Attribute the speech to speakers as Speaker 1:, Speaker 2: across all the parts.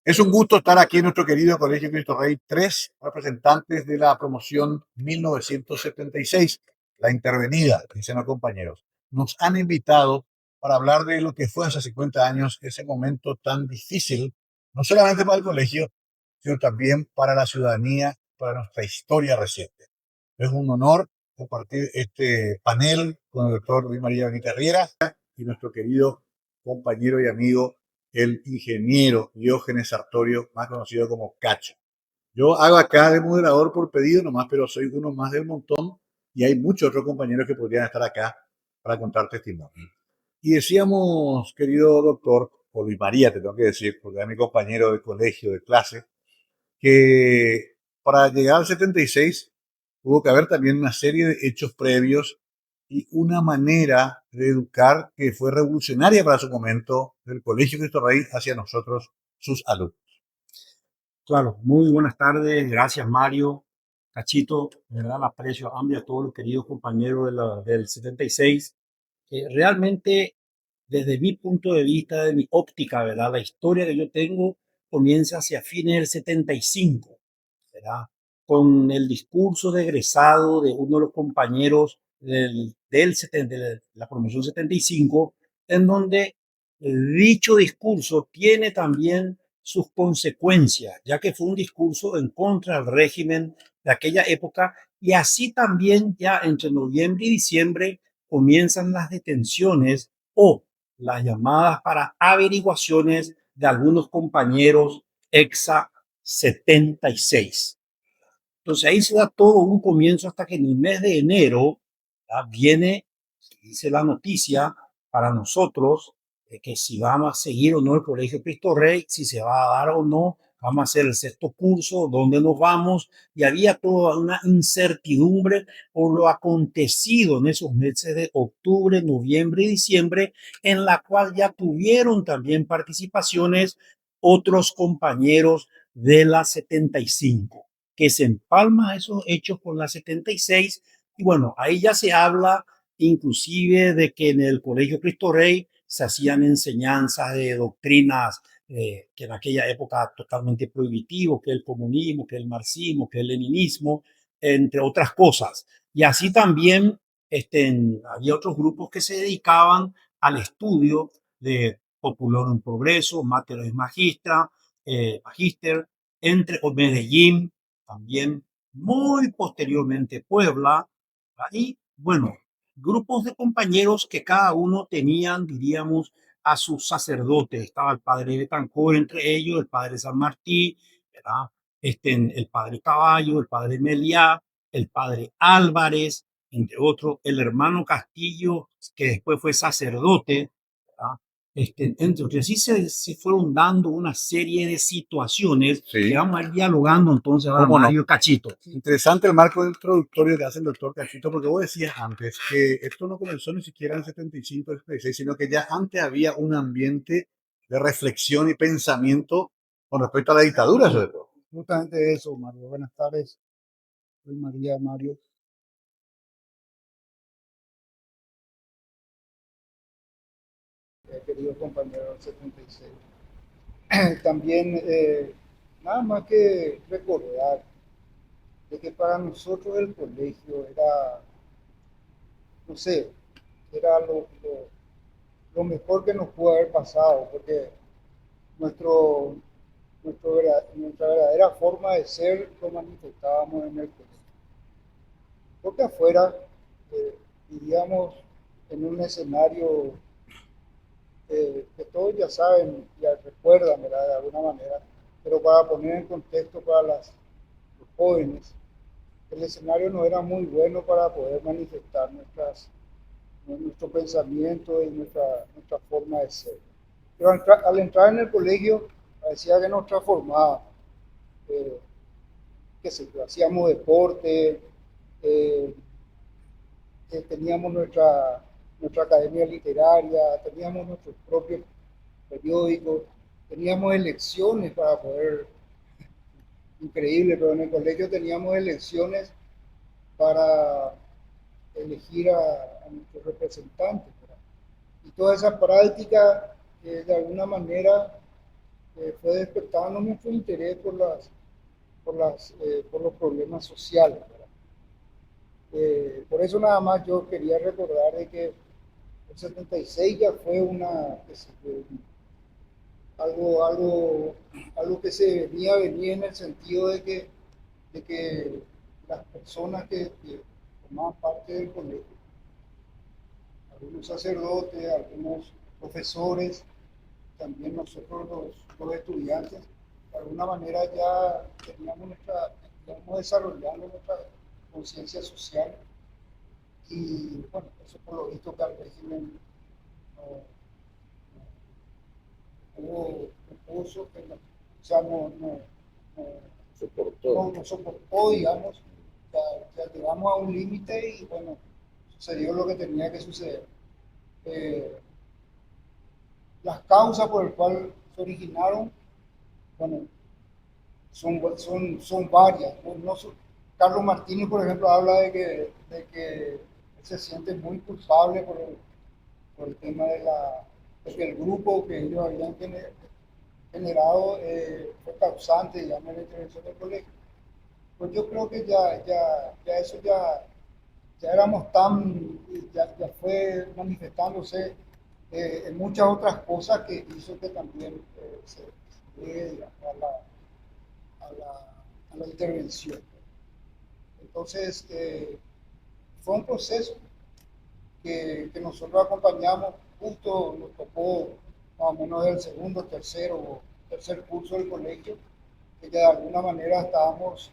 Speaker 1: Es un gusto estar aquí en nuestro querido Colegio Cristo Rey. Tres representantes de la promoción 1976, la intervenida, dicen los compañeros, nos han invitado para hablar de lo que fue hace 50 años, ese momento tan difícil, no solamente para el colegio, sino también para la ciudadanía, para nuestra historia reciente. Es un honor compartir este panel con el doctor Luis María Benítez Riera y nuestro querido compañero y amigo, el ingeniero Diógenes Sartorio, más conocido como Cacho. Yo hago acá de moderador por pedido nomás, pero soy uno más del montón y hay muchos otros compañeros que podrían estar acá para contar testimonio. Y decíamos, querido doctor, o Luis María, te tengo que decir, porque es mi compañero de colegio, de clase, que para llegar al 76 hubo que haber también una serie de hechos previos y una manera de educar que fue revolucionaria para su momento del Colegio Cristo Rey hacia nosotros, sus alumnos.
Speaker 2: Claro, muy buenas tardes. Gracias, Mario. Cachito, de verdad, aprecio amplio a todos los queridos compañeros del 76. Realmente, desde mi punto de vista, de mi óptica, ¿verdad? La historia que yo tengo comienza hacia fines del 75, ¿verdad? Con el discurso de egresado de uno de los compañeros de la promoción 75, en donde dicho discurso tiene también sus consecuencias, ya que fue un discurso en contra del régimen de aquella época, y así también ya entre noviembre y diciembre comienzan las detenciones o las llamadas para averiguaciones de algunos compañeros EXA 76. Entonces ahí se da todo un comienzo hasta que en el mes de enero viene, dice la noticia para nosotros, de que si vamos a seguir o no el Colegio Cristo Rey, si se va a dar o no, vamos a hacer el sexto curso, dónde nos vamos, y había toda una incertidumbre por lo acontecido en esos meses de octubre, noviembre y diciembre, en la cual ya tuvieron también participaciones otros compañeros de la 75, que se empalma esos hechos con la 76. Y bueno, ahí ya se habla inclusive de que en el Colegio Cristo Rey se hacían enseñanzas de doctrinas que en aquella época totalmente prohibitivo, que el comunismo, que el marxismo, que el leninismo, entre otras cosas. Y así también había otros grupos que se dedicaban al estudio de Popular Progreso, Mater Magistra, Magister, entre Medellín, también muy posteriormente Puebla, y bueno, grupos de compañeros que cada uno tenían, diríamos, a sus sacerdotes. Estaba el padre Betancor entre ellos, el padre San Martín, ¿verdad? El padre Caballo, el padre Meliá, el padre Álvarez, entre otros, el hermano Castillo, que después fue sacerdote, ¿verdad? Entre otros. Así se fueron dando una serie de situaciones que
Speaker 1: Sí,
Speaker 2: vamos a ir dialogando entonces ahora
Speaker 1: cómo no.
Speaker 2: Mario Cachito.
Speaker 1: Interesante el marco introductorio que hace el doctor Cachito, porque vos decías antes que esto no comenzó ni siquiera en el 75, 76, sino que ya antes había un ambiente de reflexión y pensamiento con respecto a la dictadura, sobre todo.
Speaker 3: Justamente eso, Mario. Buenas tardes. Soy María Mario. Querido compañero del 76. También, nada más que recordar de que para nosotros el colegio era, no sé, era lo mejor que nos pudo haber pasado, porque nuestro, nuestra verdadera forma de ser lo manifestábamos en el colegio. Porque afuera vivíamos en un escenario que todos ya saben, ya recuerdan, ¿verdad? De alguna manera, pero para poner en contexto para los jóvenes, el escenario no era muy bueno para poder manifestar nuestro pensamiento y nuestra forma de ser. Pero al entrar en el colegio, parecía que nos transformaba. Eh, qué sé yo, hacíamos deporte, eh, teníamos nuestra academia literaria, teníamos nuestros propios periódicos, teníamos elecciones para poder, increíble, pero en el colegio teníamos elecciones para elegir a nuestros representantes, ¿verdad? Y toda esa práctica, de alguna manera, fue despertando mucho interés por los problemas sociales, ¿verdad? Por eso nada más yo quería recordar de que el 76 ya fue algo que se venía en el sentido de que las personas que formaban parte del colegio, algunos sacerdotes, algunos profesores, también nosotros los estudiantes, de alguna manera ya íbamos desarrollando nuestra conciencia social y bueno, eso por lo visto que al régimen no, o sea, no soportó, digamos, ya llegamos a un límite y bueno, sucedió lo que tenía que suceder. Eh, las causas por las cuales se originaron, bueno, son varias. Carlos Martínez, por ejemplo, habla de que él se siente muy culpable por el tema de que el grupo que ellos habían generado fue causante, digamos, de la intervención del colegio. Pues yo creo que ya eso ya éramos ya fue manifestándose en muchas otras cosas que hizo que también se llegue, digamos, a la, a la intervención. Entonces, fue un proceso que nosotros acompañamos, justo nos tocó más o menos del segundo, tercer curso del colegio, que ya de alguna manera estábamos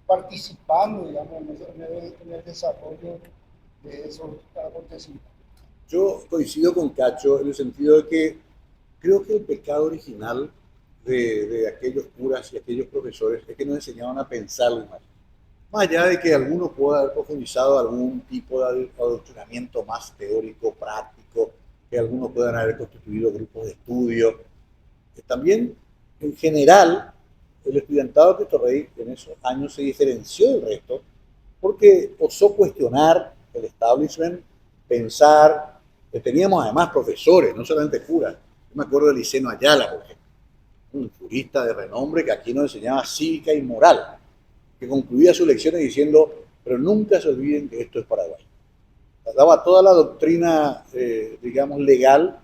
Speaker 3: participando, digamos, en el desarrollo de esos acontecimientos.
Speaker 1: Yo coincido con Cacho en el sentido de que creo que el pecado original de aquellos curas y aquellos profesores es que nos enseñaban a pensar más. Más allá de que algunos puedan haber profundizado algún tipo de adoctrinamiento más teórico, práctico, que algunos puedan haber constituido grupos de estudio, que también en general el estudiantado de Cristo Rey en esos años se diferenció del resto porque osó cuestionar el establishment, pensar, que teníamos además profesores, no solamente curas. Yo me acuerdo de Liceno Ayala, por ejemplo, un jurista de renombre que aquí nos enseñaba cívica y moral, que concluía sus lecciones diciendo, pero nunca se olviden que esto es Paraguay. Daba toda la doctrina, digamos, legal,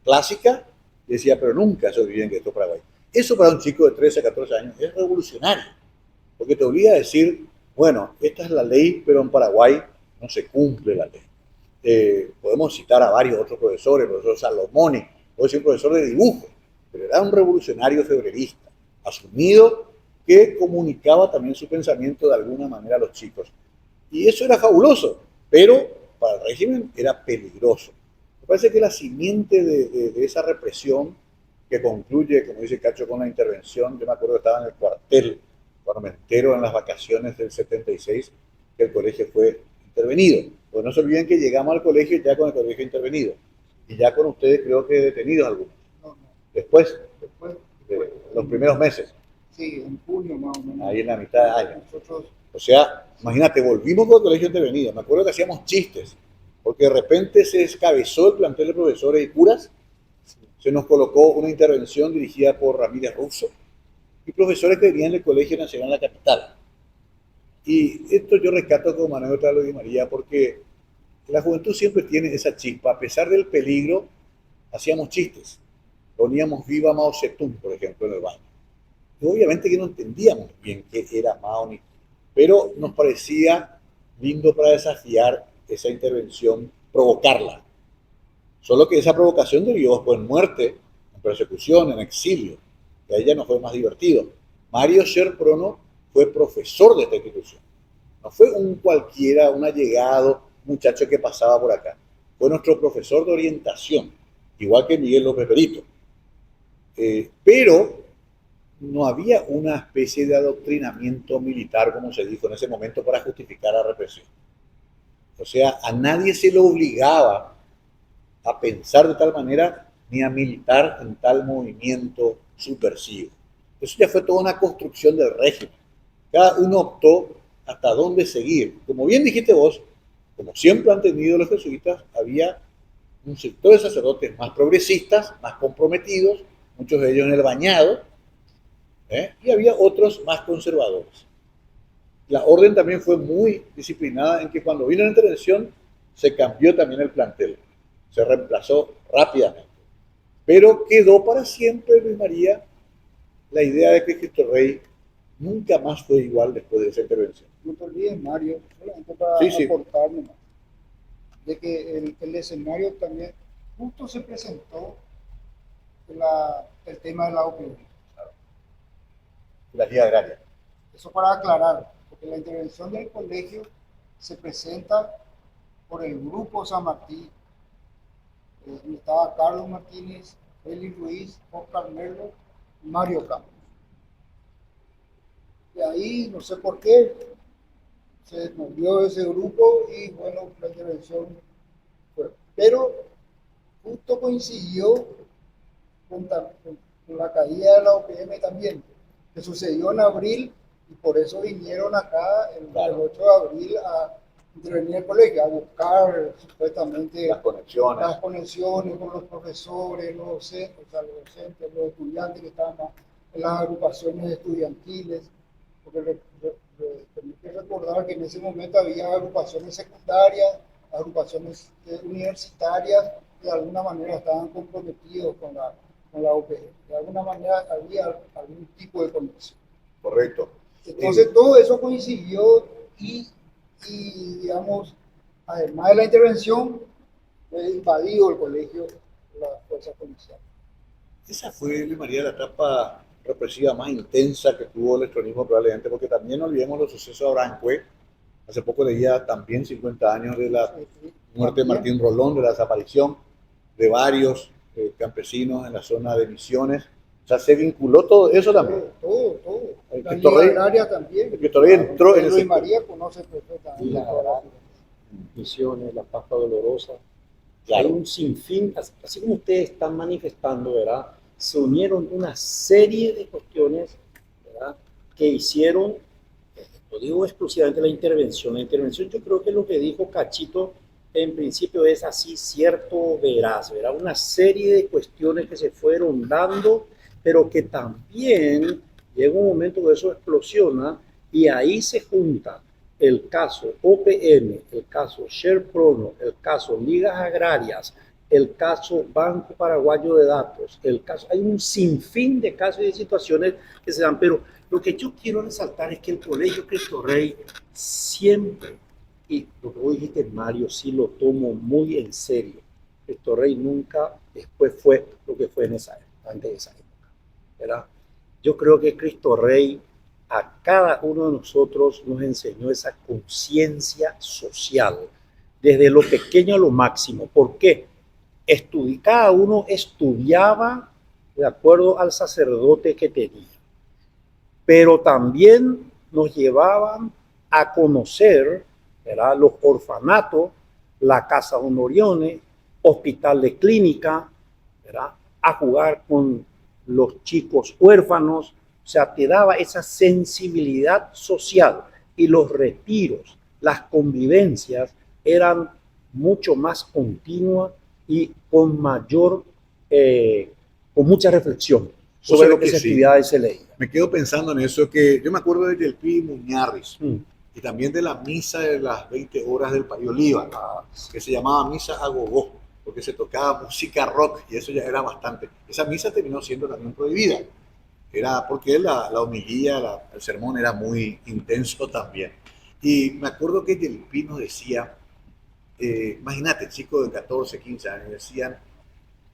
Speaker 1: clásica, y decía, pero nunca se olviden que esto es Paraguay. Eso para un chico de 13 a 14 años es revolucionario, porque te obliga a decir, bueno, esta es la ley, pero en Paraguay no se cumple la ley. Podemos citar a varios otros profesores, el profesor Salomoni, puede ser un profesor de dibujo, pero era un revolucionario febrerista, asumido, que comunicaba también su pensamiento de alguna manera a los chicos. Y eso era fabuloso, pero para el régimen era peligroso. Me parece que la simiente de esa represión que concluye, como dice Cacho, con la intervención, yo me acuerdo que estaba en el cuartel, cuando me entero en las vacaciones del 76, que el colegio fue intervenido. Pues no se olviden que llegamos al colegio ya con el colegio intervenido. Y ya con ustedes creo que detenidos algunos. Después, de los primeros meses.
Speaker 3: Sí, en junio más o menos.
Speaker 1: Ahí en la mitad de año. O sea, imagínate, volvimos con el colegio intervenido. Me acuerdo que hacíamos chistes, porque de repente se descabezó el plantel de profesores y curas, se nos colocó una intervención dirigida por Ramírez Russo y profesores que venían del Colegio Nacional de la Capital. Y esto yo rescato como anécdota de Di María, porque la juventud siempre tiene esa chispa. A pesar del peligro, hacíamos chistes. Poníamos viva Mao Zedong, por ejemplo, en el baño. Y obviamente que no entendíamos bien qué era Mao, pero nos parecía lindo para desafiar esa intervención, provocarla. Solo que esa provocación derivó después en muerte, en persecución, en exilio. Y ahí ya no fue más divertido. Mario Scherprono fue profesor de esta institución. No fue un cualquiera, un allegado, muchacho que pasaba por acá. Fue nuestro profesor de orientación, igual que Miguel López Perito. Pero no había una especie de adoctrinamiento militar, como se dijo en ese momento, para justificar la represión. O sea, a nadie se le obligaba a pensar de tal manera ni a militar en tal movimiento subversivo. Eso ya fue toda una construcción del régimen. Cada uno optó hasta dónde seguir. Como bien dijiste vos, como siempre han tenido los jesuitas, había un sector de sacerdotes más progresistas, más comprometidos, muchos de ellos en el bañado, y había otros más conservadores. La orden también fue muy disciplinada en que cuando vino la intervención se cambió también el plantel, se reemplazó rápidamente. Pero quedó para siempre, Luis María, la idea de que Cristo Rey nunca más fue igual después de esa intervención.
Speaker 3: No te olvides, Mario, solamente para
Speaker 1: Sí.
Speaker 3: aportar nomás, de que el escenario también justo se presentó el tema de la opinión.
Speaker 1: La guía agraria.
Speaker 3: Eso para aclarar, porque la intervención del colegio se presenta por el grupo San Martín. Estaba Carlos Martínez, Eli Ruiz, Oscar Merlo y Mario Campos. De ahí, no sé por qué, se movió ese grupo y bueno, la intervención fue. Pero justo coincidió con la caída de la OPM también, que sucedió en abril y por eso vinieron acá el 8 de abril a intervenir el colegio, a buscar supuestamente
Speaker 1: las
Speaker 3: conexiones con los profesores, los docentes, los estudiantes que estaban en las agrupaciones estudiantiles, porque tenemos que recordar que en ese momento había agrupaciones secundarias, agrupaciones universitarias, que de alguna manera estaban comprometidos con la OPE. De alguna manera había algún tipo de conexión.
Speaker 1: Correcto.
Speaker 3: Entonces todo eso coincidió y digamos, además de la intervención, fue invadido el colegio por las fuerzas policiales.
Speaker 1: Esa fue, Luis María, la etapa represiva más intensa que tuvo el electronismo probablemente, porque también no olvidemos los sucesos de Abrancue. Hace poco leía también 50 años de la muerte de Martín Rolón, de la desaparición de varios campesinos en la zona de Misiones. O sea, se vinculó todo eso también.
Speaker 3: Todo.
Speaker 1: La Liga
Speaker 3: Agraria también.
Speaker 1: Que todavía entró en
Speaker 3: Luis María conoce perfectamente.
Speaker 2: Misiones, la Pasta Dolorosa.
Speaker 1: Claro.
Speaker 2: Hay un sinfín, así como ustedes están manifestando, ¿verdad? Se unieron una serie de cuestiones, ¿verdad?, que hicieron, lo digo exclusivamente la intervención. La intervención, yo creo que lo que dijo Cachito en principio es así cierto, veraz, ¿verdad? Una serie de cuestiones que se fueron dando, pero que también llega un momento que eso explosiona y ahí se junta el caso OPM, el caso ShareProno, el caso Ligas Agrarias, el caso Banco Paraguayo de Datos, hay un sinfín de casos y de situaciones que se dan, pero lo que yo quiero resaltar es que el Colegio Cristo Rey siempre, y lo que vos dijiste, Mario, sí lo tomo muy en serio. Cristo Rey nunca después fue lo que fue en esa época, antes de esa época, ¿verdad? Yo creo que Cristo Rey a cada uno de nosotros nos enseñó esa conciencia social, desde lo pequeño a lo máximo. ¿Por qué? Cada uno estudiaba de acuerdo al sacerdote que tenía, pero también nos llevaban a conocer, ¿verdad?, los orfanatos, la Casa Honoriones, hospital de clínica, ¿verdad?, a jugar con los chicos huérfanos. O sea, te daba esa sensibilidad social y los retiros, las convivencias eran mucho más continuas y con mucha reflexión sobre lo que se estudiaba y se leía.
Speaker 1: Me quedo pensando en eso, que yo me acuerdo de Yelpi Muñarriz y también de la misa de las 20 horas del País Oliva, que se llamaba Misa a Gogó, porque se tocaba música rock y eso ya era bastante. Esa misa terminó siendo también prohibida. Era porque la homilía, el sermón era muy intenso también. Y me acuerdo que Yelpi nos decía, imagínate, chicos de 14, 15 años, decían,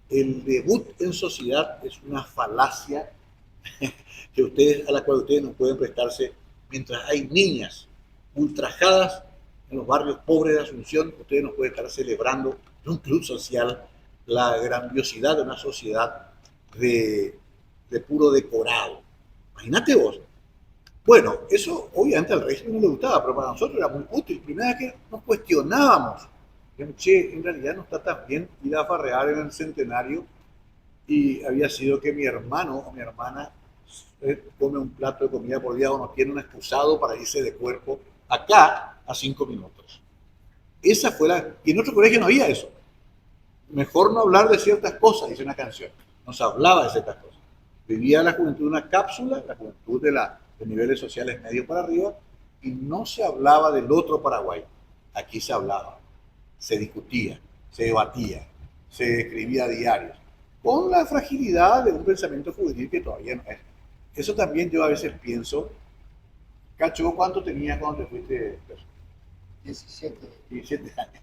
Speaker 1: el debut en sociedad es una falacia a la cual ustedes no pueden prestarse mientras hay niñas ultrajadas en los barrios pobres de Asunción. Ustedes no pueden estar celebrando en un club social la grandiosidad de una sociedad de puro decorado. Imagínate vos. Bueno, eso obviamente al régimen no le gustaba, pero para nosotros era muy útil. Primera vez que nos cuestionábamos. Che, en realidad no está tan bien ir a farrear en el centenario, y había sido que mi hermano o mi hermana come un plato de comida por día o no tiene un excusado para irse de cuerpo acá a 5 minutos. Esa fue y en otro colegio no había eso. mejor no hablar de ciertas cosas, dice una canción. No se hablaba de ciertas cosas. Vivía la juventud en una cápsula, la juventud de niveles sociales medios para arriba, y no se hablaba del otro Paraguay. Aquí se hablaba, se discutía, se debatía, se escribía diarios, con la fragilidad de un pensamiento juvenil que todavía no es. Eso también yo a veces pienso. Cacho, ¿cuánto tenías cuando te fuiste?
Speaker 3: 17.
Speaker 1: 17 años.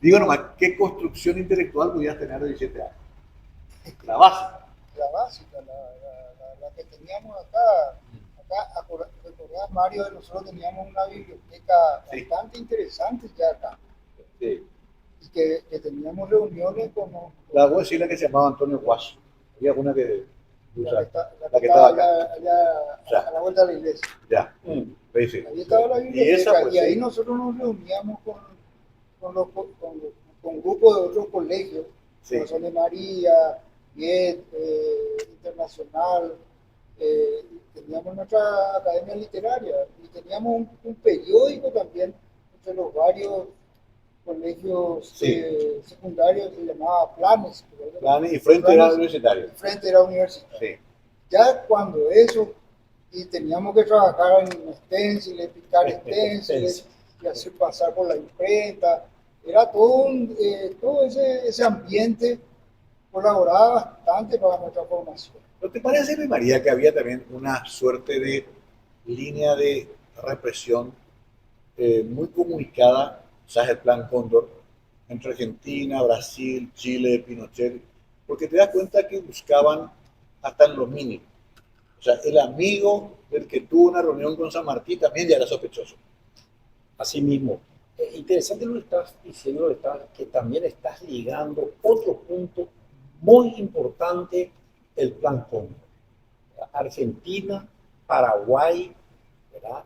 Speaker 1: Digo nomás, ¿qué construcción intelectual podías tener de 17 años? La base.
Speaker 3: La básica, la que teníamos acá. Recordás, Mario, de nosotros teníamos una biblioteca
Speaker 1: Sí.
Speaker 3: bastante interesante ya acá.
Speaker 1: Sí.
Speaker 3: Y que teníamos reuniones con los,
Speaker 1: La voy a decir la que se llamaba Antonio Guas. Había una que.
Speaker 3: la que
Speaker 1: estaba
Speaker 3: estaba
Speaker 1: acá.
Speaker 3: allá
Speaker 1: Ya.
Speaker 3: a la vuelta de la iglesia.
Speaker 1: Ya. Sí.
Speaker 3: Ahí estaba la
Speaker 1: Y
Speaker 3: biblioteca
Speaker 1: esa, pues,
Speaker 3: y ahí
Speaker 1: sí.
Speaker 3: nosotros nos reuníamos con grupos de otros colegios,
Speaker 1: Sí.
Speaker 3: Corazón de María, Viet, Internacional, teníamos nuestra academia literaria y teníamos un periódico también entre los varios colegios
Speaker 1: Sí.
Speaker 3: secundarios que se llamaba Planes.
Speaker 1: Y frente era universitario.
Speaker 3: Frente era universitario.
Speaker 1: Sí.
Speaker 3: Ya cuando eso, y teníamos que trabajar en stenciles, picar stenciles, y hacer pasar por la imprenta, era todo ese ambiente colaboraba bastante para nuestra formación.
Speaker 1: ¿No te parece, mi María, que había también una suerte de línea de represión muy comunicada, ¿sabes? El plan Cóndor, entre Argentina, Brasil, Chile, Pinochet, porque te das cuenta que buscaban hasta en lo mínimo. O sea, el amigo del que tuvo una reunión con San Martín también ya era sospechoso.
Speaker 2: Así mismo. Interesante lo que estás diciendo, que también estás ligando otro punto muy importante, el Plan Cóndor. Argentina, Paraguay, ¿verdad?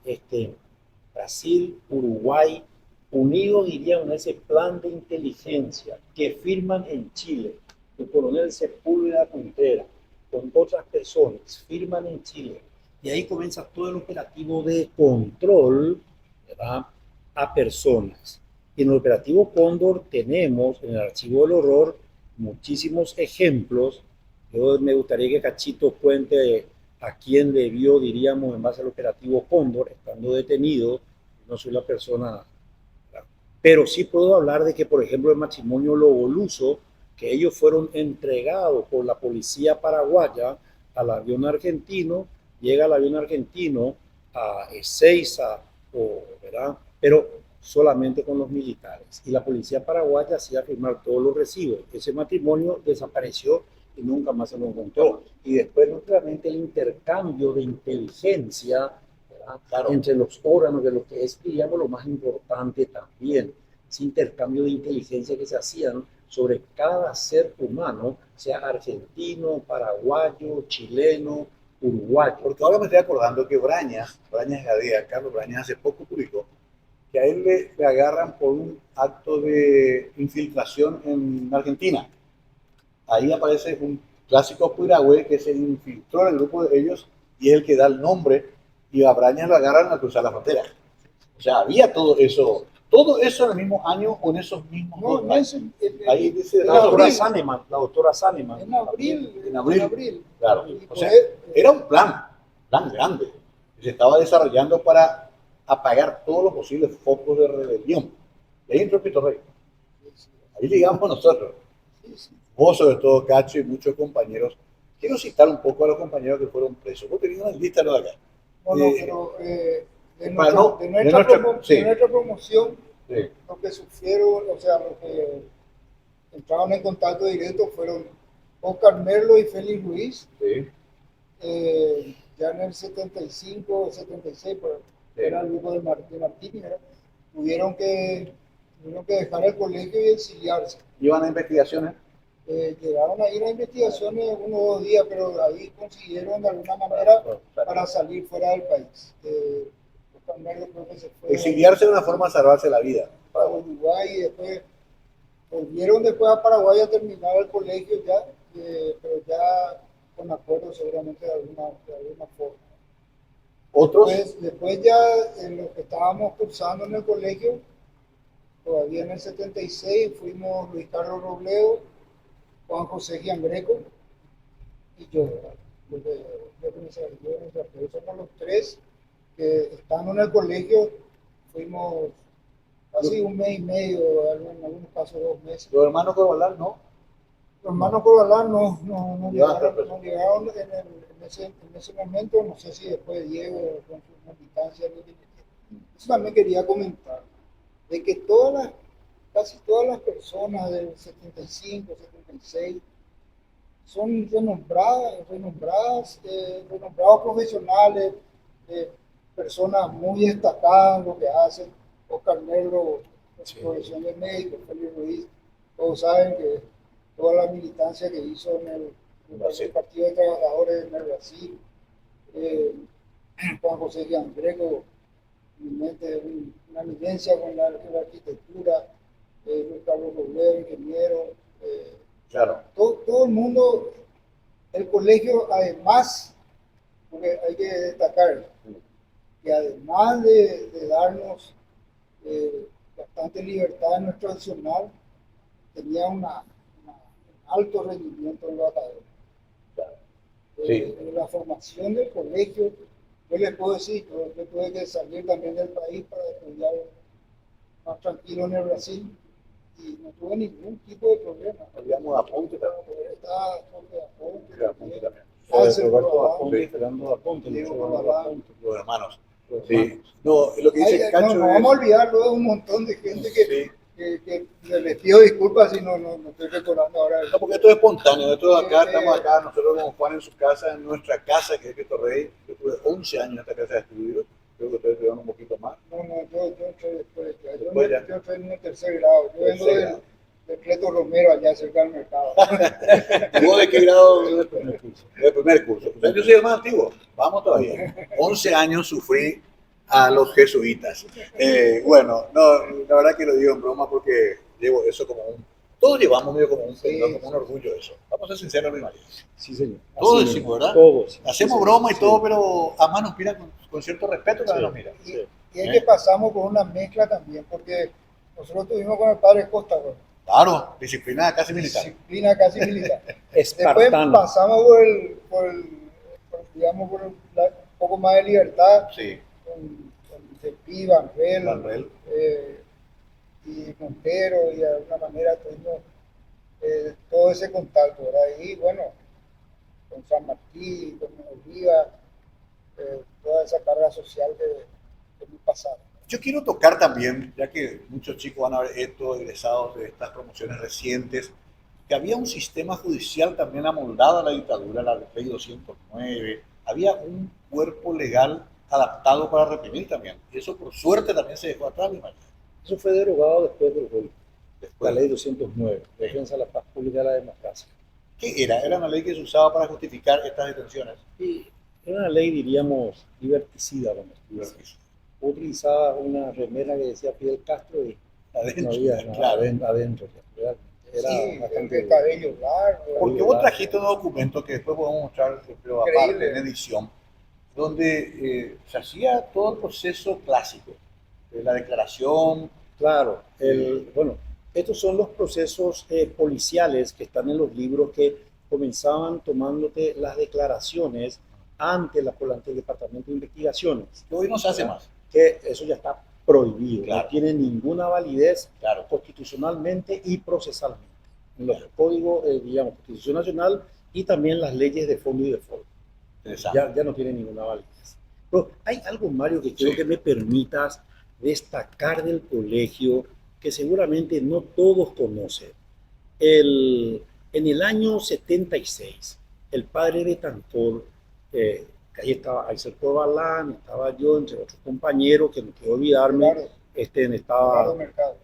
Speaker 2: Brasil, Uruguay, unidos dirían en ese plan de inteligencia que firman en Chile, el coronel Sepúlveda Contreras, con otras personas, firman en Chile, y ahí comienza todo el operativo de control, ¿verdad?, a personas. Y en el operativo Cóndor tenemos en el archivo del horror muchísimos ejemplos. Yo me gustaría que Cachito cuente a quién debió, diríamos, en base al operativo Cóndor, estando detenido. No soy la persona, pero sí puedo hablar de que, por ejemplo, el matrimonio Loboluso, que ellos fueron entregados por la policía paraguaya al avión argentino, llega el avión argentino a Ezeiza, ¿verdad?, pero solamente con los militares. Y la policía paraguaya hacía firmar todos los recibos. Ese matrimonio desapareció y nunca más se lo encontró. Y después, nuevamente, el intercambio de inteligencia, claro, entre los órganos, de lo que es, digamos, lo más importante también, ese intercambio de inteligencia que se hacían sobre cada ser humano, sea argentino, paraguayo, chileno, uruguayo.
Speaker 1: Porque ahora me estoy acordando que Brañas Gadea, Carlos Brañas, hace poco publicó que a él le agarran por un acto de infiltración en Argentina. Ahí aparece un clásico piragüe que se infiltró en el grupo de ellos y es el que da el nombre, y a Brañas lo agarran al cruzar la frontera. O sea, había todo eso en el mismo año o en esos mismos dos años. Ahí dice
Speaker 2: la doctora Saneman.
Speaker 3: En abril.
Speaker 1: En abril. Claro.
Speaker 3: Y
Speaker 1: O sea, era un plan grande que se estaba desarrollando para apagar todos los posibles focos de rebelión. Y ahí entró Pito Rey. Ahí llegamos nosotros. Vos, sobre todo, Cacho, y muchos compañeros. Quiero citar un poco a los compañeros que fueron presos. Vos tenías una lista de acá.
Speaker 3: Bueno, pero de
Speaker 1: nuestra
Speaker 3: promoción,
Speaker 1: sí,
Speaker 3: lo que sufrieron, o sea, los que entraron en contacto directo fueron Oscar Merlo y Félix Ruiz.
Speaker 1: Sí.
Speaker 3: Ya en el 75, 76, pues,
Speaker 1: Sí.
Speaker 3: era el grupo de Martín, tuvieron que dejar el colegio y exiliarse.
Speaker 1: ¿Iban a investigaciones?
Speaker 3: Llegaron a ir a investigaciones 1 o 2 días, pero ahí consiguieron de alguna manera para salir fuera del país. Creo que se fue
Speaker 1: Exiliarse es una forma de salvarse la vida.
Speaker 3: a Uruguay y después volvieron después a Paraguay a terminar el colegio ya, pero ya con acuerdo seguramente de alguna forma.
Speaker 1: Otros.
Speaker 3: Después ya en lo que estábamos cursando en el colegio, todavía en el 76 fuimos Luis Carlos Robledo, Juan José Giangreco y yo, ¿verdad? Somos los tres que estando en el colegio, fuimos casi un mes y medio, en algunos casos 2 meses.
Speaker 1: Los hermanos Corvalán, ¿no?
Speaker 3: Los hermanos Corvalán no
Speaker 1: Llegaron,
Speaker 3: no llegaron en ese momento, no sé si después Diego con su militancia. Eso también quería comentar, de que casi todas las personas del 75, 76 son renombrados profesionales, personas muy destacadas en lo que hacen. Oscar Negro,
Speaker 2: Sí.
Speaker 3: profesión de médico, Félix Ruiz, todos saben que toda la militancia que hizo en el Partido de Trabajadores en el Brasil, Juan José Giangreco, una eminencia con la arquitectura, Luis Carlos Robledo, ingeniero,
Speaker 1: Claro.
Speaker 3: todo el mundo, el colegio además, porque hay que destacar que además de darnos bastante libertad en nuestro accionar, tenía un alto rendimiento en los académicos.
Speaker 1: Sí.
Speaker 3: En la formación del colegio, yo les puedo decir, yo tuve que salir también del país para estudiar más tranquilo en el Brasil y no tuve ningún tipo de problema.
Speaker 1: Habíamos Aponte también.
Speaker 3: Está Jorge Aponte,
Speaker 1: Aponte también.
Speaker 3: Axel
Speaker 2: Roberto
Speaker 3: Corbalán,
Speaker 2: Aponte, Fernando Aponte,
Speaker 3: Diego
Speaker 2: Fernando
Speaker 3: Corbalán.
Speaker 2: Aponte.
Speaker 1: Los hermanos.
Speaker 2: Los
Speaker 1: Sí.
Speaker 2: hermanos.
Speaker 1: No, lo que dice
Speaker 3: Ay,
Speaker 1: Cacho
Speaker 3: no vamos a olvidar luego un montón de gente que les pido disculpas si no estoy recordando ahora.
Speaker 1: No, porque esto es espontáneo, nosotros acá estamos acá, nosotros como Juan en su casa, en nuestra casa, que es Cristo Rey. Yo tuve 11 años en esta casa de estudio, creo que ustedes tuvieron un poquito más.
Speaker 3: No, yo entré después.
Speaker 1: Después ya.
Speaker 3: Yo entré en el tercer grado. Yo vengo del Cleto Romero, allá cerca del mercado.
Speaker 1: ¿Y vos de qué grado? Del primer curso. O sea, yo soy el más antiguo, vamos todavía. 11 años sufrí a los jesuitas. Bueno, no, la verdad que lo digo en broma porque llevo eso como todos llevamos medio como como un orgullo eso. Vamos a ser sinceros, mi marido.
Speaker 2: Sí, señor.
Speaker 1: Todos
Speaker 2: Así
Speaker 1: decimos,
Speaker 2: mismo.
Speaker 1: ¿verdad?
Speaker 2: Todos.
Speaker 1: Hacemos
Speaker 2: Sí,
Speaker 1: broma y
Speaker 2: sí.
Speaker 1: todo, pero a más nos mira con cierto respeto, cada
Speaker 2: Sí.
Speaker 1: nos mira.
Speaker 2: Sí.
Speaker 3: Y es que pasamos por una mezcla también, porque nosotros tuvimos con el padre Costa, bueno,
Speaker 1: Claro, disciplina casi militar.
Speaker 3: disciplina casi militar. Después
Speaker 2: Espartano.
Speaker 3: pasamos digamos, un poco más de libertad
Speaker 1: Sí,
Speaker 3: con Cepí, Banrel,
Speaker 1: Manuel.
Speaker 3: y Montero, y de alguna manera tuvimos todo ese contacto, ¿verdad? Y bueno, con San Martín, con Oliva, toda esa carga social que me pasaron.
Speaker 1: Yo quiero tocar también, ya que muchos chicos van a ver esto, egresados de estas promociones recientes, que había un sistema judicial también amoldado a la dictadura, la ley 209, había un cuerpo legal adaptado para reprimir también. Y eso por suerte también se dejó atrás, mi marido.
Speaker 2: Eso fue derogado después del golpe.
Speaker 1: Después,
Speaker 2: La ley 209, Defensa de la Paz Pública y la Democracia.
Speaker 1: ¿qué era? Era una ley que se usaba para justificar estas detenciones.
Speaker 2: Y era una ley, diríamos, liberticida, como se dice. Utilizaba una remera que decía Fidel Castro y
Speaker 1: Adentro,
Speaker 2: no había nada
Speaker 1: claro.
Speaker 2: adentro. Realmente. Era
Speaker 3: Sí,
Speaker 2: bastante
Speaker 3: el cabello largo.
Speaker 1: Porque vos trajiste un documento que después podemos mostrar, pero aparte
Speaker 3: Increíble.
Speaker 1: en edición, donde se hacía todo el proceso clásico, la declaración.
Speaker 2: Claro, bueno, estos son los procesos policiales que están en los libros que comenzaban tomándote las declaraciones ante el Departamento de Investigaciones,
Speaker 1: Que hoy no se hace más.
Speaker 2: que eso ya está prohibido,
Speaker 1: Claro.
Speaker 2: no tiene ninguna validez
Speaker 1: Claro.
Speaker 2: constitucionalmente y procesalmente. En los códigos, digamos, Constitución Nacional y también las leyes de fondo y de forma.
Speaker 1: Interesante.
Speaker 2: Ya no tiene ninguna validez. Pero hay algo, Mario, que quiero
Speaker 1: Sí.
Speaker 2: que me permitas destacar del colegio que seguramente no todos conocen. En el año 76, el padre Betancor, que ahí estaba Axel Corbalán, estaba yo, entre otros compañeros, que no quiero olvidarme,
Speaker 3: Claro.
Speaker 2: estaba...
Speaker 3: Claro, mercado.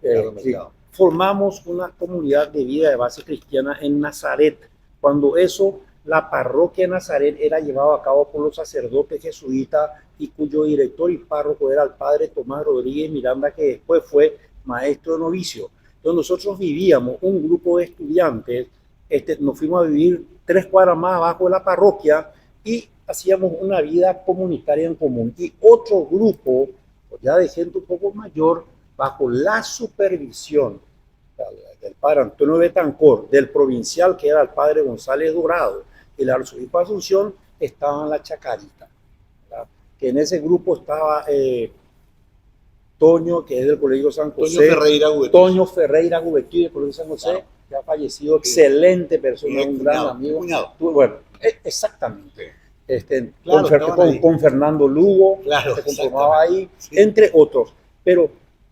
Speaker 2: Sí, formamos una comunidad de vida de base cristiana en Nazaret. Cuando eso, la parroquia de Nazaret era llevada a cabo por los sacerdotes jesuitas y cuyo director y párroco era el padre Tomás Rodríguez Miranda, que después fue maestro de novicio. Entonces nosotros vivíamos, un grupo de estudiantes, nos fuimos a vivir 3 cuadras más abajo de la parroquia y hacíamos una vida comunitaria en común. Y otro grupo, ya de gente un poco mayor, bajo la supervisión del padre Antonio Betancor, del provincial que era el padre González Dorado, y el arzobispo de Asunción, estaba en la Chacarita, ¿verdad? Que en ese grupo estaba Toño, que es del Colegio San José. Toño Ferreira Gubetí del Colegio San José, claro, que ha fallecido, excelente persona, un gran amigo. Bueno, exactamente. Claro, con Fernando Lugo, claro, se conformaba ahí, sí, entre otros. Pero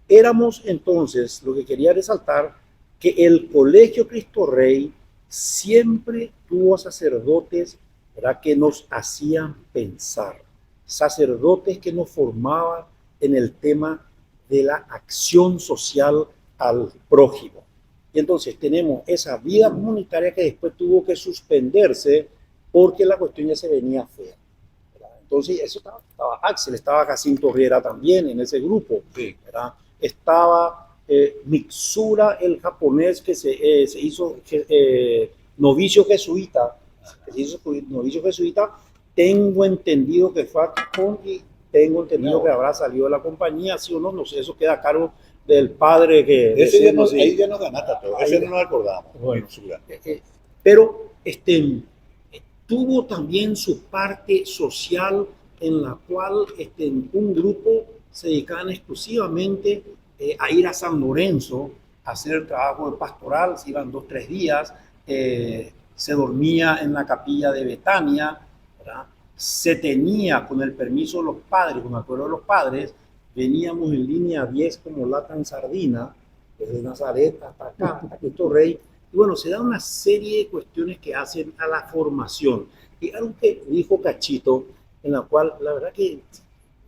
Speaker 2: éramos entonces, lo que quería resaltar, que el Colegio Cristo Rey siempre tuvo sacerdotes, ¿verdad?, que nos hacían pensar, sacerdotes que nos formaban en el tema de la acción social al prójimo. Y entonces tenemos esa vida comunitaria que después tuvo que suspenderse porque la cuestión ya se venía fea. Entonces, eso estaba Axel, estaba Jacinto Riera también en ese grupo, sí, ¿verdad? Estaba Mitsura, el japonés que se hizo novicio jesuita, tengo entendido que fue a Japón y tengo entendido que habrá salido de la compañía, sí o no, no sé, eso queda a cargo del padre que...
Speaker 1: Ese ya no, ahí ya nos ganaste todo, ese no nos acordamos.
Speaker 2: Bueno, pero tuvo también su parte social en la cual un grupo se dedicaban exclusivamente a ir a San Lorenzo a hacer el trabajo de pastoral, se iban 2-3 días, se dormía en la capilla de Betania, ¿verdad? Se tenía, con el permiso de los padres, con el acuerdo de los padres, veníamos en línea 10 como lata en sardina, desde Nazaret hasta acá, hasta Cristo Rey. Y bueno, se da una serie de cuestiones que hacen a la formación. Y algo que dijo Cachito, en la cual la verdad que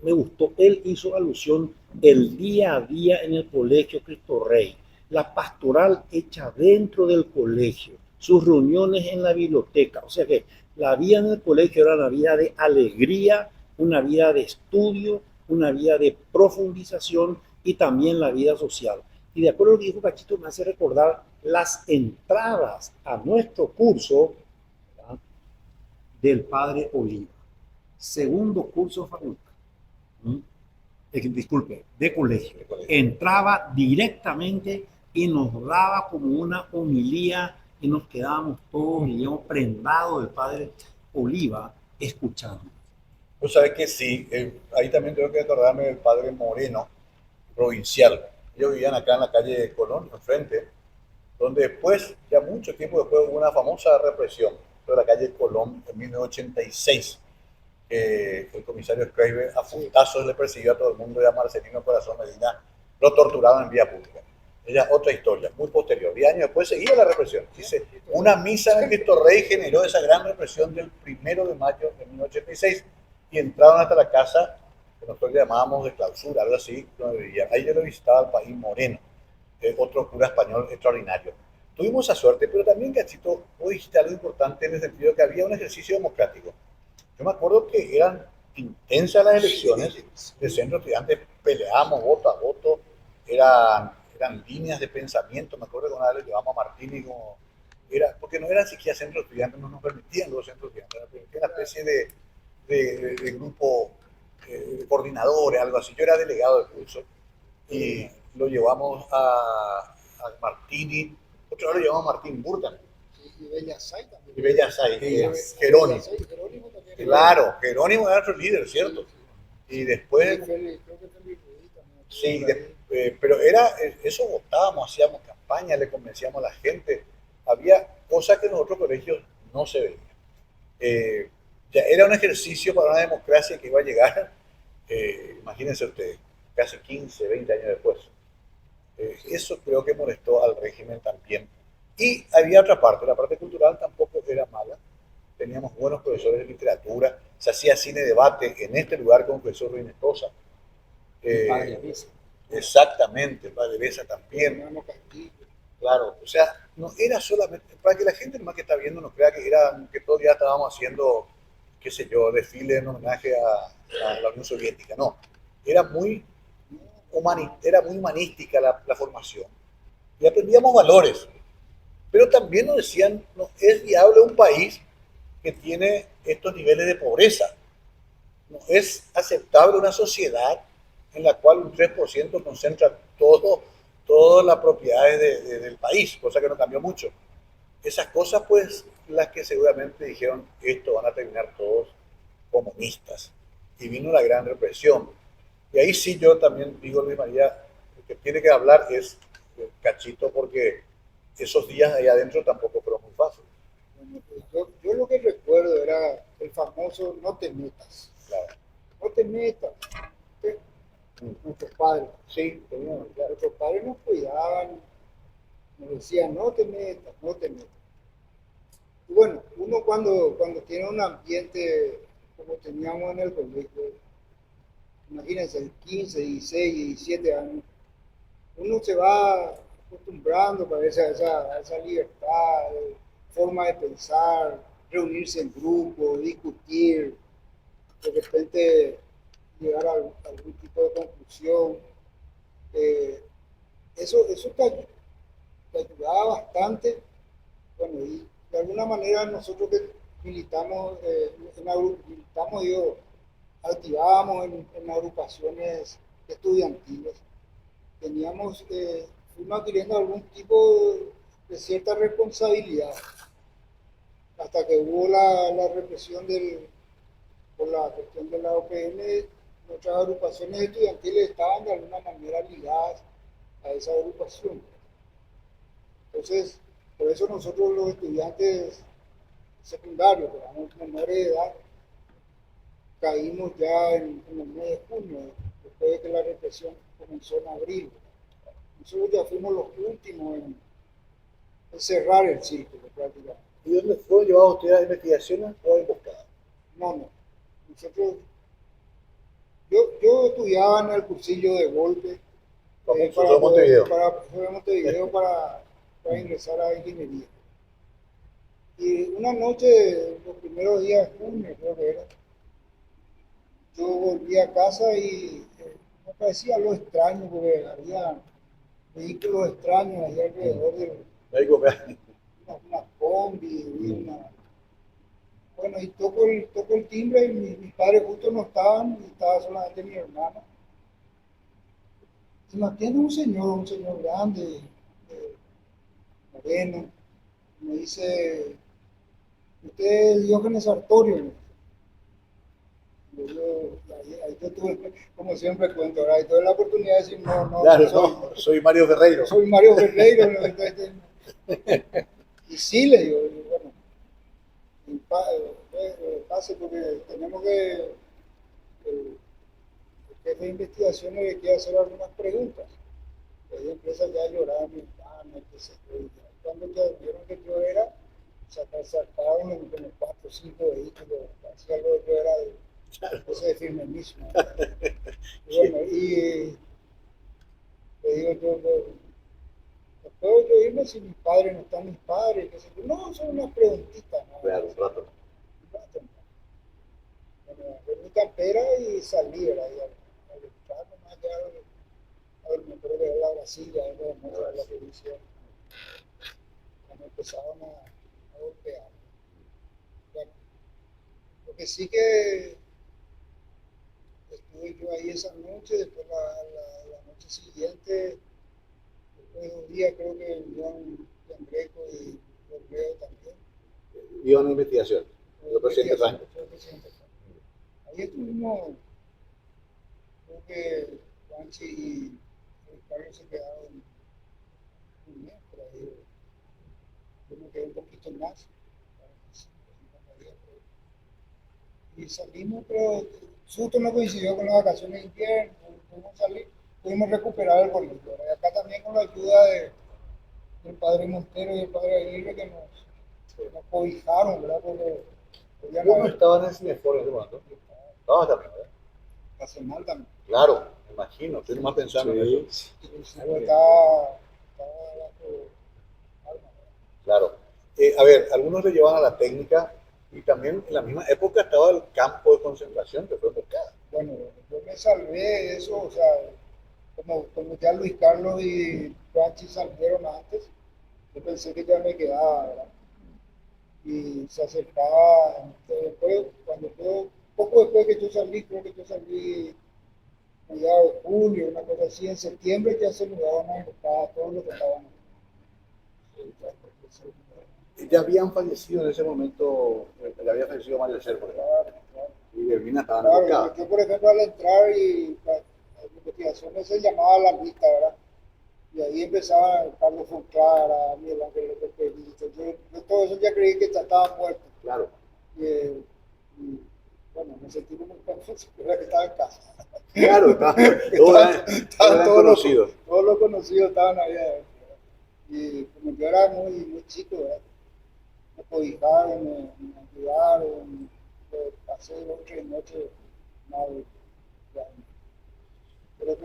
Speaker 2: me gustó, él hizo alusión el día a día en el Colegio Cristo Rey, la pastoral hecha dentro del colegio, sus reuniones en la biblioteca. O sea que la vida en el colegio era una vida de alegría, una vida de estudio, una vida de profundización y también la vida social. Y de acuerdo a lo que dijo Cachito, me hace recordar las entradas a nuestro curso, ¿verdad?, del padre Oliva. Segundo curso facultad. Disculpe, de colegio. Entraba directamente y nos daba como una homilía y nos quedábamos todos, digamos, prendados del padre Oliva escuchando.
Speaker 1: Pues sabes que sí, ahí también tengo que acordarme del padre Moreno, provincial. Ellos vivían acá en la calle Colón, enfrente, donde después, ya mucho tiempo después, hubo una famosa represión de la calle Colón en 1986. El comisario Schreiber a puntazos le persiguió a todo el mundo, y a Marcelino Corazón Medina lo torturaban en vía pública. Ella es otra historia, muy posterior. 10 años después seguía la represión. Dice, una misa en Cristo Rey generó esa gran represión del 1 de mayo de 1986 y entraron hasta la casa que nosotros le llamábamos de clausura, algo así, donde vivían. Ahí yo lo visitaba al país Moreno, otro cura español extraordinario. Tuvimos esa suerte, pero también, Cachito, vos dijiste algo importante en el sentido de que había un ejercicio democrático. Yo me acuerdo que eran intensas las elecciones de centro estudiantes, peleábamos voto a voto, eran líneas de pensamiento. Me acuerdo que una vez le llevamos a Martini como porque no eran siquiera centros estudiantes, no nos permitían los centros estudiantes, nos permitían una especie de grupo de coordinadores, algo así. Yo era delegado del curso y lo llevamos a Martini, otro lo llevamos a Martín Burton.
Speaker 3: Y Bellasay también.
Speaker 1: Y Bellasay, Jerónimo. Claro, Jerónimo era nuestro líder, ¿cierto? Y después... Sí, pero era eso, votábamos, hacíamos campaña, le convencíamos a la gente. Había cosas que en otros colegios no se veían. Ya era un ejercicio para una democracia que iba a llegar, imagínense ustedes, casi 15, 20 años después. Eso creo que molestó al régimen también. Y había otra parte, la parte cultural tampoco era mala. Teníamos buenos profesores de literatura, se hacía cine debate en este lugar con el profesor Ruiz Nestosa. Exactamente, el padre Besa también. Claro, o sea, no era solamente, para que la gente nomás que está viendo no crea que todo el día estábamos haciendo, qué sé yo, desfile en homenaje a la Unión Soviética, no. Era muy humanística la formación. Y aprendíamos valores. Pero también nos decían, no es viable un país que tiene estos niveles de pobreza. No es aceptable una sociedad en la cual un 3% concentra todas las propiedades del país, cosa que no cambió mucho. Esas cosas, pues, las que seguramente dijeron, esto van a terminar todos comunistas. Y vino la gran represión. Y ahí sí yo también digo, Luis María, el que tiene que hablar es Cachito, porque esos días ahí adentro tampoco fueron muy fáciles.
Speaker 3: Bueno, pues yo lo que recuerdo era el famoso no te metas,
Speaker 1: Claro.
Speaker 3: no te metas. ¿Sí? Nuestros padres,
Speaker 1: Sí, teníamos, claro.
Speaker 3: nuestros padres nos cuidaban, nos decían no te metas, no te metas. Y bueno, uno cuando tiene un ambiente como teníamos en el colegio, imagínense, 15, 16, 17 años, uno se va acostumbrando para esa libertad, forma de pensar, reunirse en grupo, discutir, de repente llegar a algún tipo de conclusión. Eh, eso te ayudaba bastante. Bueno, y de alguna manera nosotros que militamos, militamos, digo, activábamos en agrupaciones estudiantiles, teníamos, fuimos adquiriendo algún tipo de cierta responsabilidad, hasta que hubo la represión por la cuestión de la OPM. Nuestras agrupaciones estudiantiles estaban de alguna manera ligadas a esa agrupación. Entonces, por eso nosotros los estudiantes secundarios, que éramos menores de edad, caímos ya en el mes de junio, después de que la represión comenzó en abril. Nosotros ya fuimos los últimos en cerrar el círculo prácticamente.
Speaker 1: ¿Y dónde fueron llevados ustedes a investigaciones o a emboscadas?
Speaker 3: No. Nosotros, yo estudiaba en el cursillo de golpe
Speaker 1: Montevideo.
Speaker 3: para Montevideo para ingresar a ingeniería. Y una noche, los primeros días de junio, creo que era, yo volví a casa y me parecía algo extraño porque había vehículos extraños ahí alrededor de una combi, bueno, y toco el timbre y mis padres justo no estaban, y estaba solamente mi hermana. Y me atiende un señor grande, moreno, y me dice, usted es Diógenes Sartorio. Ahí yo tuve, como siempre cuento, ahora, y tuve la oportunidad de decir, no,
Speaker 1: Claro,
Speaker 3: soy,
Speaker 1: no, soy Mario Ferreiro.
Speaker 3: soy Mario Ferreiro. ¿No? Entonces, y sí le digo, bueno, pase porque tenemos que, el jefe de investigaciones le quiere hacer algunas preguntas. Y ahí empieza ya a llorar mi hermana, que se fue. Cuando ya vieron que yo era, sacaron como 4 o 5 vehículos, hacía algo que yo era de firme mismo. Y bueno, y le digo yo, ¿puedo yo irme si mis padres no están mis padres? Que se, no, son unas preguntitas. ¿No?
Speaker 1: Claro, un rato.
Speaker 3: Un rato, ¿no? Bueno, agarré mi cartera y salí, ¿verdad? Y al entrar nomás ya me acuerdo que era la Brasilia, era la policía, cuando empezaron a golpear. Bueno, lo que sí que estuve yo ahí esa noche, después la noche siguiente, después de 2 días creo que vinieron Juan Greco y Robledo también.
Speaker 1: Iba a una investigación. Yo presidente Franco.
Speaker 3: Ahí estuvimos, creo que Juanchi y Carlos se quedaron un mes, por ahí. Yo me quedé un poquito más, 50 días, y salimos, pero justo no coincidió con las vacaciones de invierno, pudimos salir, pudimos recuperar el colegio. Y acá también con la ayuda del padre Montero y del padre Aguirre que nos cobijaron, ¿verdad? Porque
Speaker 1: Yo no estaba en el Cinefor en ese momento. Estaba también, ¿verdad?
Speaker 3: Nacional también.
Speaker 1: Claro, me imagino, estoy más pensando en eso.
Speaker 3: Estaba bajo arma.
Speaker 1: Claro. A ver, algunos le llevan a la técnica y también en la misma época estaba el campo de concentración que fue Pescada.
Speaker 3: Bueno, yo me salvé de eso, o sea, como ya Luis Carlos y Juanchi salieron antes, yo pensé que ya me quedaba, ¿verdad? Y se acercaba, después, poco después que yo salí, creo que yo salí mediados de julio, una cosa así. En septiembre ya se mudaron a Europa todos los que estaban.
Speaker 1: Ya habían fallecido en ese momento, ya había fallecido Mario Ser, por ejemplo,
Speaker 3: Claro, claro.
Speaker 1: y Delmina estaban
Speaker 3: Claro,
Speaker 1: ubicadas.
Speaker 3: yo por ejemplo al entrar y la investigación se llamaba La Lista, ¿verdad? Y ahí empezaba Carlos Fonclara, Miguel Ángel López Perito. Yo todo eso ya creí que ya estaba muerto.
Speaker 1: Claro.
Speaker 3: Y, bueno, me sentí muy confuso, pero era que estaba en casa.
Speaker 1: Claro, estaban
Speaker 3: Todos
Speaker 1: conocidos.
Speaker 3: todos los conocidos estaban ahí adentro. Y como yo era muy chico, ¿verdad? Me cobijaron, me ayudaron, pasé 2 o 3 noches mal. Pero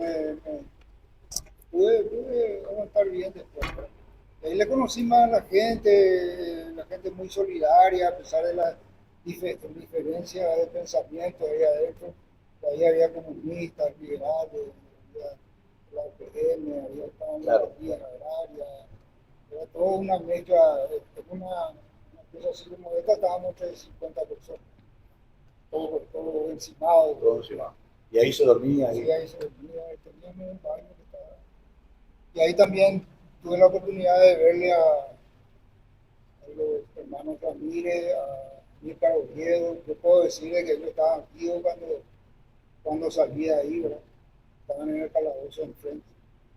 Speaker 3: pude aguantar bien después, ¿verdad? Y ahí le conocí más a la gente muy solidaria, a pesar de las diferencias de pensamiento ahí adentro. Ahí había comunistas, liberales, había la UPM, había
Speaker 1: Claro.
Speaker 3: las vías agrarias, era toda una mezcla, una cosa así como esta, estábamos entre 50 personas, todo encimado.
Speaker 1: Todo encima. Y ahí se dormía.
Speaker 3: Sí, ahí se dormía, teníamos un baño que estaba. Y ahí también tuve la oportunidad de verle a los hermanos Ramírez, a Nícar Oviedo. Yo puedo decirle que ellos estaban vivos cuando salí de ahí, ¿verdad? Estaban en el calabozo enfrente.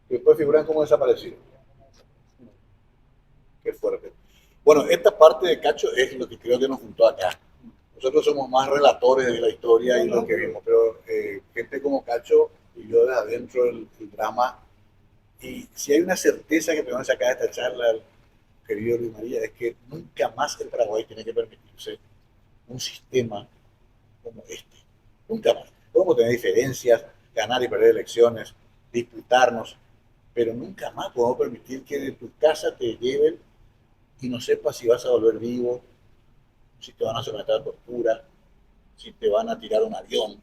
Speaker 1: Y después figuran como desaparecidos. Qué fuerte. Bueno, esta parte de Cacho es lo que creo que nos juntó acá. Nosotros somos más relatores de la historia y lo que vimos, pero gente como Cacho y yo de adentro del drama. Y si hay una certeza que tenemos acá de esta charla, querido Luis María, es que nunca más el Paraguay tiene que permitirse un sistema como este. Nunca más. Podemos tener diferencias, ganar y perder elecciones, disputarnos, pero nunca más podemos permitir que de tu casa te lleven y no sepas si vas a volver vivo, si te van a someter a tortura, si te van a tirar un avión,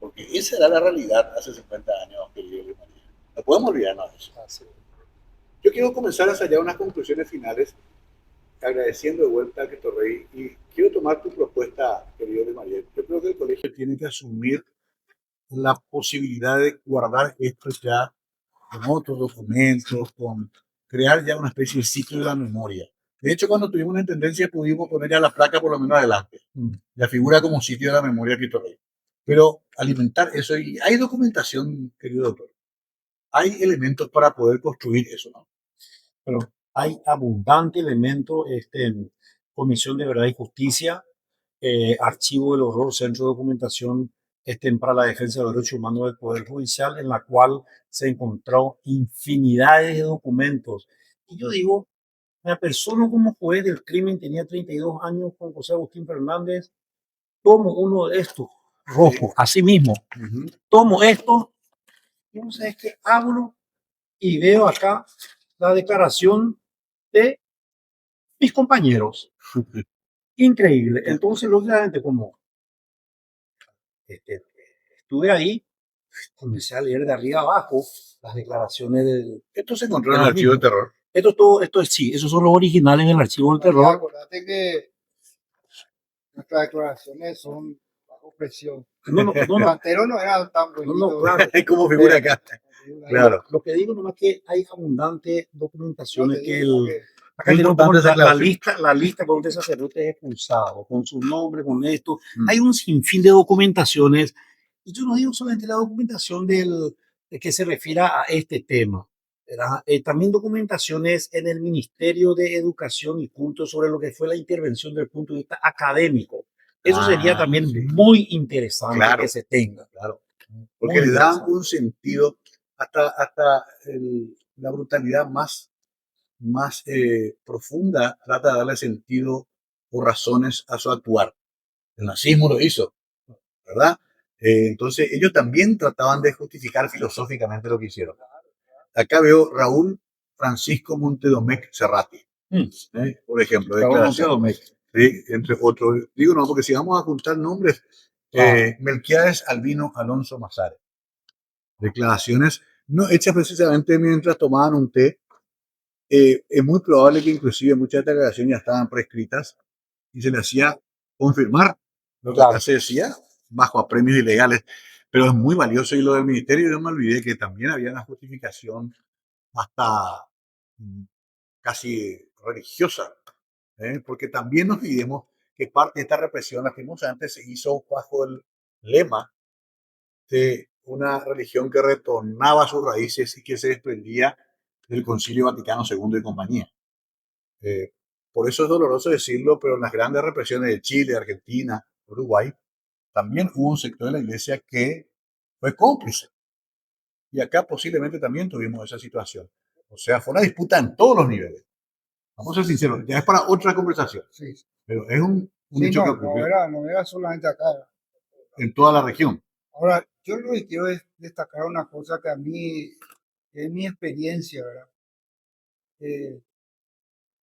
Speaker 1: porque esa era la realidad hace 50 años, querido Luis María. No podemos olvidarnos de eso. Yo quiero comenzar a hallar unas conclusiones finales, agradeciendo de vuelta a Cristo Rey, y quiero tomar tu propuesta, querido Luis María. Yo creo que el colegio tiene que asumir la posibilidad de guardar esto ya con otros documentos, con crear ya una especie de ciclo de la memoria. De hecho, cuando tuvimos una intendencia pudimos poner ya la placa por lo menos adelante. La figura como sitio de la memoria Cristo Rey. Pero alimentar eso, y hay documentación, querido doctor. Hay elementos para poder construir eso, ¿no?
Speaker 2: Pero hay abundante elemento en Comisión de Verdad y Justicia, Archivo del Horror, Centro de Documentación para la Defensa de los Derechos Humanos del Poder Judicial, en la cual se encontró infinidades de documentos. Y yo digo, una persona como juez del crimen tenía 32 años con José Agustín Fernández, tomo uno de estos, rojo, así mismo, tomo esto, y no sé qué abro y veo acá la declaración de mis compañeros. Increíble. Entonces, lógicamente, como estuve ahí, comencé a leer de arriba abajo las declaraciones del...
Speaker 1: Esto se encontró en el archivo del terror.
Speaker 2: Sí, esos son los originales en el archivo del terror.
Speaker 3: Acuérdate que nuestras declaraciones son bajo presión.
Speaker 2: No.
Speaker 3: Pantero no era tan bonito.
Speaker 2: Claro.
Speaker 1: Como figura acá. Claro.
Speaker 2: Lo que digo nomás que hay abundante documentaciones que
Speaker 1: acá
Speaker 2: la lista con de sacerdotes expulsados, con su nombre, con esto. Hay un sinfín de documentaciones. Y yo no digo solamente la documentación de que se refiere a este tema. También documentaciones en el Ministerio de Educación y puntos sobre lo que fue la intervención desde el punto de vista académico. Eso sería también muy interesante que se tenga.
Speaker 1: Claro. Porque le da un sentido hasta la brutalidad más profunda, trata de darle sentido o razones a su actuar. El nazismo lo hizo, ¿verdad? Entonces ellos también trataban de justificar filosóficamente lo que hicieron. Acá veo Raúl Francisco Montedomecq Cerrati, por ejemplo. Sí, entre otros. Digo no, porque si vamos a juntar nombres, Melquiades Albino Alonso Mazares. Declaraciones no hechas precisamente mientras tomaban un té. Es muy probable que inclusive muchas de estas declaraciones ya estaban prescritas y se le hacía confirmar lo que acá se decía bajo apremios ilegales. Pero es muy valioso. Y lo del ministerio, yo me olvidé que también había una justificación hasta mm, casi religiosa, ¿eh? Porque también nos olvidemos que parte de esta represión, lastimosamente, se hizo bajo el lema de una religión que retornaba a sus raíces y que se desprendía del Concilio Vaticano II y compañía. Eh, por eso es doloroso decirlo, pero en las grandes represiones de Chile, Argentina, Uruguay, también hubo un sector de la iglesia que fue cómplice. Y acá posiblemente también tuvimos esa situación. O sea, fue una disputa en todos los niveles. Vamos a ser sinceros, ya es para otra conversación,
Speaker 3: Sí,
Speaker 1: pero es un
Speaker 3: sí,
Speaker 1: hecho que
Speaker 3: no,
Speaker 1: ocurrió
Speaker 3: no era solamente acá.
Speaker 1: en toda la región.
Speaker 3: Ahora, yo lo que quiero es destacar una cosa que a mí, que es mi experiencia, ¿verdad? Eh,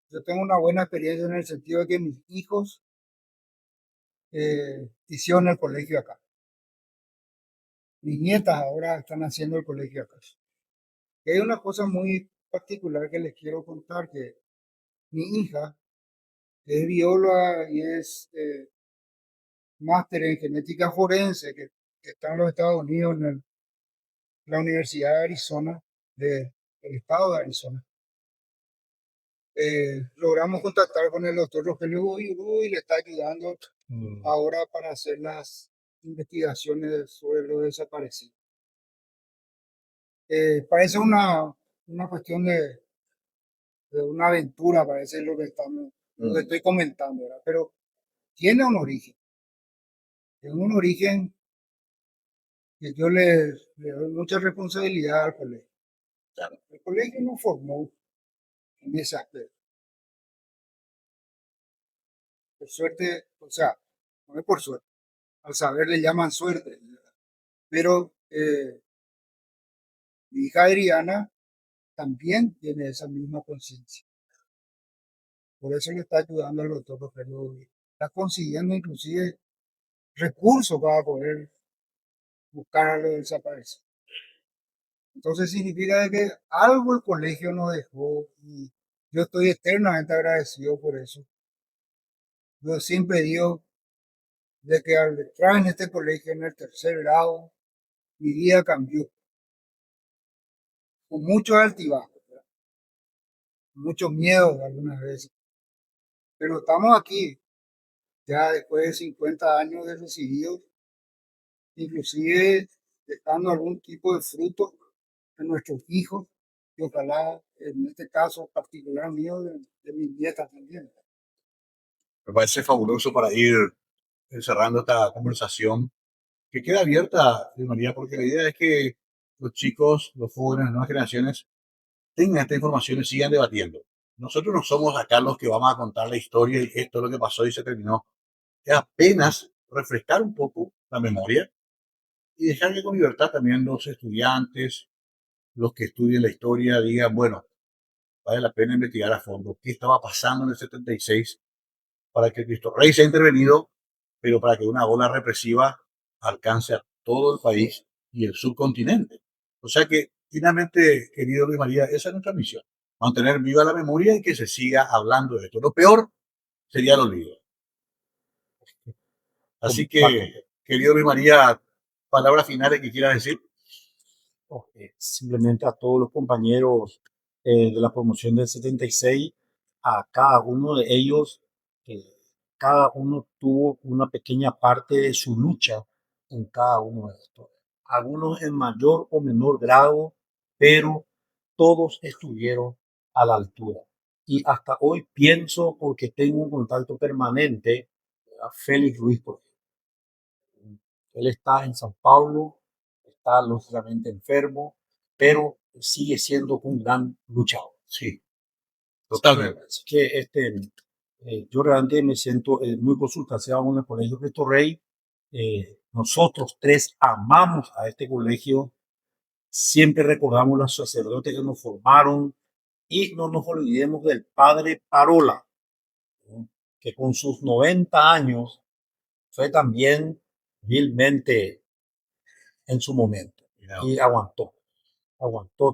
Speaker 3: yo tengo una buena experiencia en el sentido de que mis hijos hicieron el colegio acá. Mis nietas ahora están haciendo el colegio acá. Y hay una cosa muy particular que les quiero contar, que mi hija es bióloga y es máster en genética forense, que está en los Estados Unidos, en la Universidad de Arizona, del estado de Arizona. Logramos contactar con el doctor Rogelio Boyurú y le está ayudando ahora para hacer las investigaciones sobre los desaparecidos. Parece una cuestión de una aventura, parece lo que estoy comentando, ¿verdad? Pero tiene un origen que yo le doy mucha responsabilidad al colegio. Claro, el colegio nos formó en ese aspecto. Por suerte, o sea, no es por suerte, al saber le llaman suerte, pero mi hija Adriana también tiene esa misma conciencia. Por eso le está ayudando al doctor Rogelio. Está consiguiendo inclusive recursos para poder buscar a los desaparecidos. Entonces significa de que algo el colegio nos dejó y yo estoy eternamente agradecido por eso. Yo siempre digo de que al entrar en este colegio en el tercer grado, mi vida cambió con muchos altibajos, ¿verdad? Mucho miedo algunas veces, pero estamos aquí ya después de 50 años de recibidos, inclusive dejando algún tipo de fruto en nuestros hijos y ojalá en este caso particular mío de mis nietas también.
Speaker 1: Me parece fabuloso para ir cerrando esta conversación que queda abierta, María, porque la idea es que los chicos, los jóvenes, las nuevas generaciones tengan esta información y sigan debatiendo. Nosotros no somos acá los que vamos a contar la historia y esto es lo que pasó y se terminó. Es apenas refrescar un poco la memoria y dejar que con libertad también los estudiantes, los que estudien la historia, digan, bueno, vale la pena investigar a fondo qué estaba pasando en el 76 para que Cristo Rey sea intervenido, pero para que una ola represiva alcance a todo el país y el subcontinente. O sea que, finalmente, querido Luis María, esa es nuestra misión. Mantener viva la memoria y que se siga hablando de esto. Lo peor sería el olvido. Así que, querido Luis María, palabras finales que quieras decir.
Speaker 2: Simplemente a todos los compañeros de la promoción del 76, a cada uno de ellos, cada uno tuvo una pequeña parte de su lucha en cada uno de estos. Algunos en mayor o menor grado, pero todos estuvieron a la altura. Y hasta hoy pienso, porque tengo un contacto permanente, a Félix Ruiz Portillo. Él está en San Paulo, está lógicamente enfermo, pero sigue siendo un gran luchador.
Speaker 1: Sí, totalmente.
Speaker 2: Así que yo realmente me siento muy consustanciado en el Colegio Cristo Rey. Nosotros tres amamos a este colegio, siempre recordamos los sacerdotes que nos formaron y no nos olvidemos del padre Parola, ¿no? Que con sus 90 años fue también vilmente en su momento y aguantó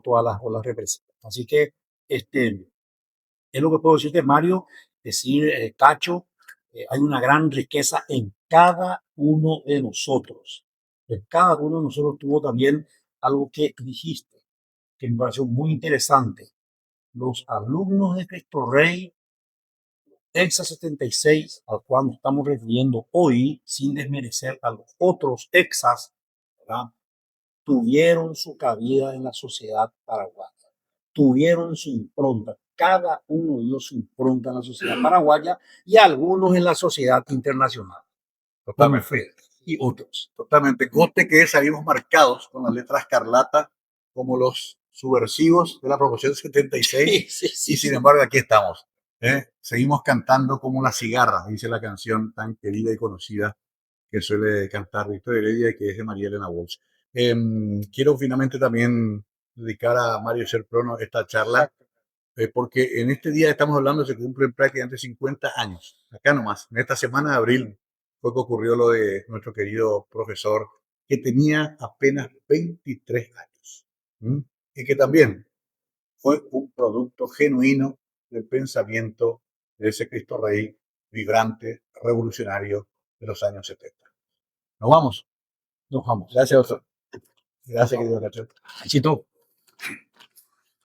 Speaker 2: todas las olas represivas. Así que es lo que puedo decirte, Mario, decir, Cacho, hay una gran riqueza en cada uno de nosotros. Cada uno de nosotros tuvo también algo que dijiste, que me pareció muy interesante. Los alumnos de Cristo Rey, EXA 76, al cual nos estamos refiriendo hoy, sin desmerecer a los otros EXAs, ¿verdad? Tuvieron su cabida en la sociedad paraguaya, tuvieron su impronta, cada uno dio su impronta en la sociedad paraguaya y algunos en la sociedad internacional, como
Speaker 1: Totalmente.
Speaker 2: Fred y otros.
Speaker 1: Totalmente. Conste que salimos marcados con las letras escarlata como los subversivos de la promoción 76
Speaker 2: Sí, sí, sí,
Speaker 1: y sin
Speaker 2: sí.
Speaker 1: embargo aquí estamos. Seguimos cantando como la cigarra, dice la canción tan querida y conocida que suele cantar Víctor Heredia y que es de María Elena Walsh. Quiero finalmente también dedicar a Mario Serprono esta charla, porque en este día estamos hablando, se cumplen prácticamente 50 años. Acá nomás, en esta semana de abril fue que ocurrió lo de nuestro querido profesor, que tenía apenas 23 años. ¿M? Y que también fue un producto genuino del pensamiento de ese Cristo Rey vibrante, revolucionario de los años 70. Nos vamos.
Speaker 2: Nos vamos.
Speaker 1: Gracias, doctor. Gracias, querido Cachete.
Speaker 2: Chito.